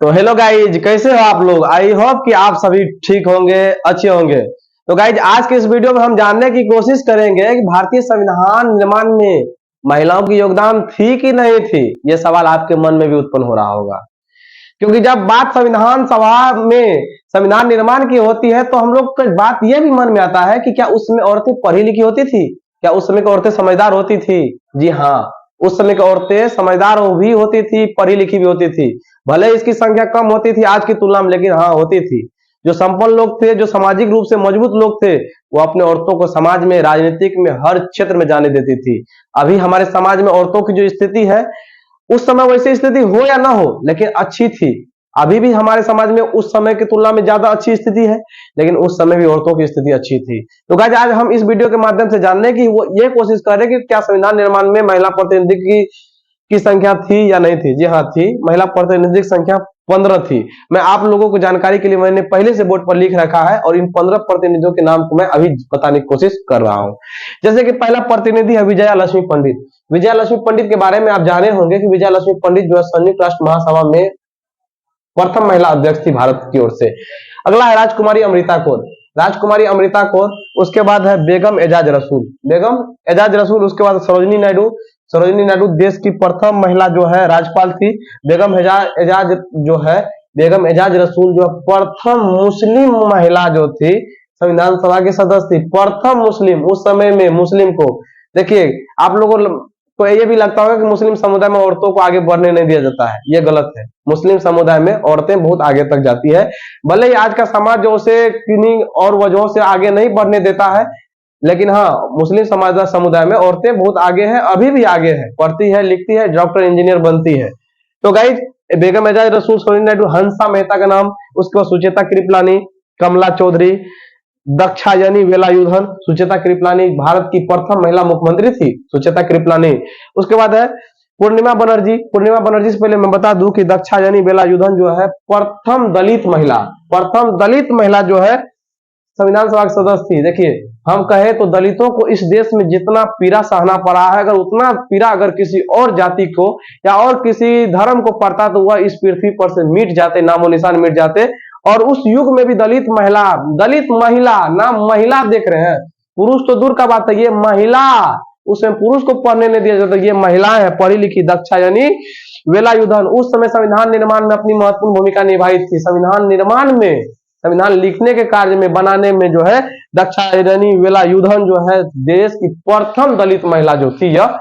तो hello guys, कैसे हो आप लोग। आई होप कि आप सभी ठीक होंगे, अच्छे होंगे। तो गाइज, आज के इस वीडियो में हम जानने की कोशिश करेंगे कि भारतीय संविधान निर्माण में महिलाओं की योगदान थी कि नहीं थी। ये सवाल आपके मन में भी उत्पन्न हो रहा होगा, क्योंकि जब बात संविधान सभा में संविधान निर्माण की होती है तो हम लोग को बात यह भी मन में आता है कि क्या उस समय औरतें पढ़ी लिखी होती थी, क्या उस समय की औरतें समझदार होती थी। जी हाँ, उस समय की औरतें समझदार भी होती थी, पढ़ी लिखी भी होती थी। भले इसकी संख्या कम होती थी आज की तुलना में, लेकिन हाँ होती थी। जो संपन्न लोग थे, जो सामाजिक रूप से मजबूत लोग थे, वो अपने औरतों को समाज में, राजनीतिक में, हर क्षेत्र में जाने देती थी। अभी हमारे समाज में औरतों की जो स्थिति है, उस समय वैसी स्थिति हो या ना हो, लेकिन अच्छी थी। अभी भी हमारे समाज में उस समय की तुलना में ज्यादा अच्छी स्थिति है, लेकिन उस समय भी औरतों की स्थिति अच्छी थी। तो गाइस, आज हम इस वीडियो के माध्यम से जानने की वो ये कोशिश कर रहे हैं कि क्या संविधान निर्माण में महिला प्रतिनिधि की संख्या थी या नहीं थी। जी हाँ, थी। महिला प्रतिनिधि की संख्या 15 थी। मैं आप लोगों को जानकारी के लिए मैंने पहले से बोर्ड पर लिख रखा है और इन 15 प्रतिनिधियों के नाम को मैं अभी बताने की कोशिश कर रहा हूं। जैसे कि पहला प्रतिनिधि है विजया लक्ष्मी पंडित। विजया लक्ष्मी पंडित के बारे में आप जाने होंगे कि विजया लक्ष्मी पंडित जो है संयुक्त राष्ट्र महासभा में प्रथम महिला अध्यक्ष थी भारत की ओर से। अगला है राजकुमारी अमृता कौर। राजकुमारी अमृता कौर। उसके बाद है बेगम एजाज रसूल। बेगम एजाज रसूल। उसके बाद सरोजिनी नायडू। सरोजिनी नायडू देश की प्रथम महिला जो है राज्यपाल थी। बेगम एजाज जो है, बेगम एजाज रसूल जो प्रथम मुस्लिम महिला जो थी, संविधान सभा के सदस्य थी। प्रथम मुस्लिम, उस समय में मुस्लिम को देखिए, आप लोगों को ये भी लगता होगा कि मुस्लिम समुदाय में औरतों को आगे बढ़ने नहीं दिया जाता है। ये गलत है। मुस्लिम समुदाय में औरतें बहुत आगे तक जाती है। भले ही आज का समाज जो उसे किन्हीं और वजहों से आगे नहीं बढ़ने देता है, लेकिन हाँ, मुस्लिम समुदाय में औरतें बहुत आगे हैं, अभी भी आगे है, पढ़ती है, लिखती है, डॉक्टर इंजीनियर बनती है। तो गाइज, बेगम एजाज रसूल, सरोजिनी नायडू, हंसा मेहता का नाम, उसके बाद सुचेता कृपलानी, कमला चौधरी, दाक्षायणी वेलायुधन। सुचेता कृपलानी भारत की प्रथम महिला मुख्यमंत्री थी, सुचेता कृपलानी। उसके बाद है पूर्णिमा बनर्जी। पूर्णिमा बनर्जी से पहले मैं बता दूं कि दाक्षायणी वेलायुधन जो है प्रथम दलित महिला, प्रथम दलित महिला जो है संविधान सभा के सदस्य थी। देखिए, हम कहे तो दलितों को इस देश में जितना पीड़ा सहना पड़ा है, अगर उतना पीड़ा अगर किसी और जाति को या और किसी धर्म को पड़ता तो वह इस पृथ्वी पर से मिट जाते, नामो निशान मिट जाते। और उस युग में भी दलित महिला, नाम महिला देख रहे हैं, पुरुष तो दूर का बात है, ये महिला, उसमें पुरुष को पढ़ने नहीं दिया जाता, ये महिलाएं है पढ़ी लिखी। दाक्षायणी वेलायुधन उस समय संविधान निर्माण में अपनी महत्वपूर्ण भूमिका निभाई थी। संविधान निर्माण में, संविधान लिखने के कार्य में, बनाने में जो है दाक्षायणी वेलायुधन जो है देश की प्रथम दलित महिला जो थी, यह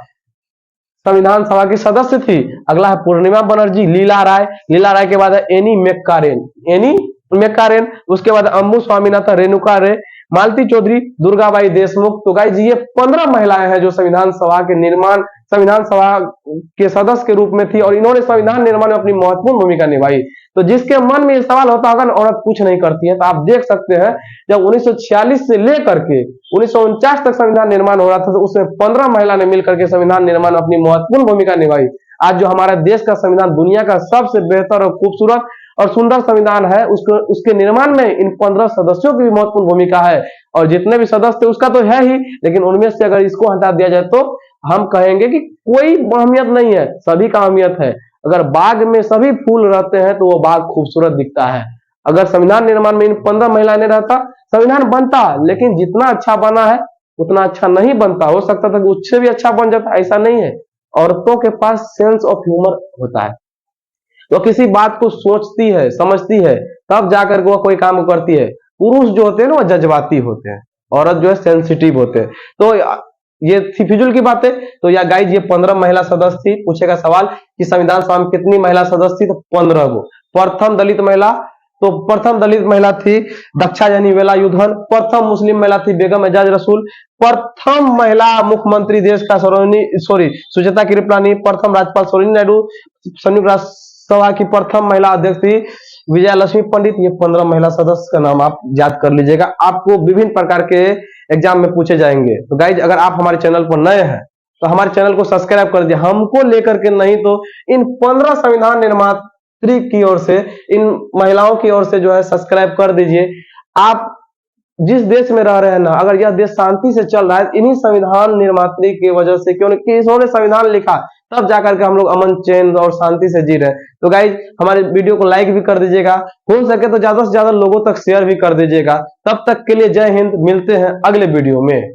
संविधान सभा की सदस्य थी। अगला है पूर्णिमा बनर्जी। लीला राय। लीला राय के बाद है एनी मैक्कारेन। एनी मैक्कारेन। उसके बाद अम्बू स्वामीनाथन, रेणुका रे, मालती चौधरी, दुर्गाबाई देशमुख। तो गाइस, ये 15 महिलाएं हैं जो संविधान सभा के निर्माण, संविधान सभा के सदस्य के रूप में थी और इन्होंने संविधान निर्माण में अपनी महत्वपूर्ण भूमिका निभाई। तो जिसके मन में ये सवाल होता होगा ना, औरत कुछ नहीं करती है, तो आप देख सकते हैं जब 1946 से लेकर के 1949 तक संविधान निर्माण हो रहा था, तो उसमें 15 महिला ने मिलकर के संविधान निर्माण में अपनी महत्वपूर्ण भूमिका निभाई। आज जो हमारा देश का संविधान दुनिया का सबसे बेहतर और खूबसूरत और सुंदर संविधान है, उसके निर्माण में इन 15 सदस्यों की भी महत्वपूर्ण भूमिका है। और जितने भी सदस्य थे उसका तो है ही, लेकिन उनमें से अगर इसको हटा दिया जाए तो हम कहेंगे कि कोई अहमियत नहीं है, सभी का अहमियत है। अगर बाग में सभी फूल रहते हैं तो वो बाग खूबसूरत दिखता है। अगर संविधान निर्माण में इन 15 महिला ने रहता, संविधान बनता, लेकिन जितना अच्छा बना है उतना अच्छा नहीं बनता। हो सकता था कि उससे भी अच्छा बन जाता, ऐसा नहीं है। औरतों के पास सेंस ऑफ ह्यूमर होता है, वो किसी बात को सोचती है, समझती है, तब जाकर के वो कोई काम करती है। पुरुष जो होते हैं ना, वो जज्बाती होते हैं, औरत जो है सेंसिटिव होते हैं। तो ये थी फिजूल की बातें। तो या गाइज, ये 15 महिला सदस्य थी। पूछेगा सवाल कि संविधान सभा में कितनी महिला सदस्य थी, तो 15 गो। प्रथम दलित महिला, तो प्रथम दलित महिला थी दाक्षायणी वेलायुधन। प्रथम मुस्लिम महिला थी बेगम एजाज रसूल। प्रथम महिला मुख्यमंत्री देश का सुचेता कृपलानी। प्रथम राज्यपाल सरोजिनी नायडू। संयुक्त राष्ट्र सभा की प्रथम महिला अध्यक्ष थी विजया लक्ष्मी पंडित। ये 15 महिला सदस्य का नाम आप याद कर लीजिएगा, आपको विभिन्न प्रकार के एग्जाम में पूछे जाएंगे। तो गाइज, अगर आप हमारे चैनल पर नए हैं तो हमारे चैनल को सब्सक्राइब कर दीजिए, हमको लेकर के नहीं तो इन 15 संविधान निर्मात्री की ओर से, इन महिलाओं की ओर से जो है सब्सक्राइब कर दीजिए। आप जिस देश में रह रहे हैं ना, अगर यह देश शांति से चल रहा है इन्हीं संविधान निर्मात्री की वजह से, क्योंकि इन्होंने संविधान लिखा, तब जाकर के हम लोग अमन चैन और शांति से जी रहे हैं। तो गाइज हमारे वीडियो को लाइक भी कर दीजिएगा, हो सके तो ज्यादा से ज्यादा लोगों तक शेयर भी कर दीजिएगा। तब तक के लिए जय हिंद, मिलते हैं अगले वीडियो में।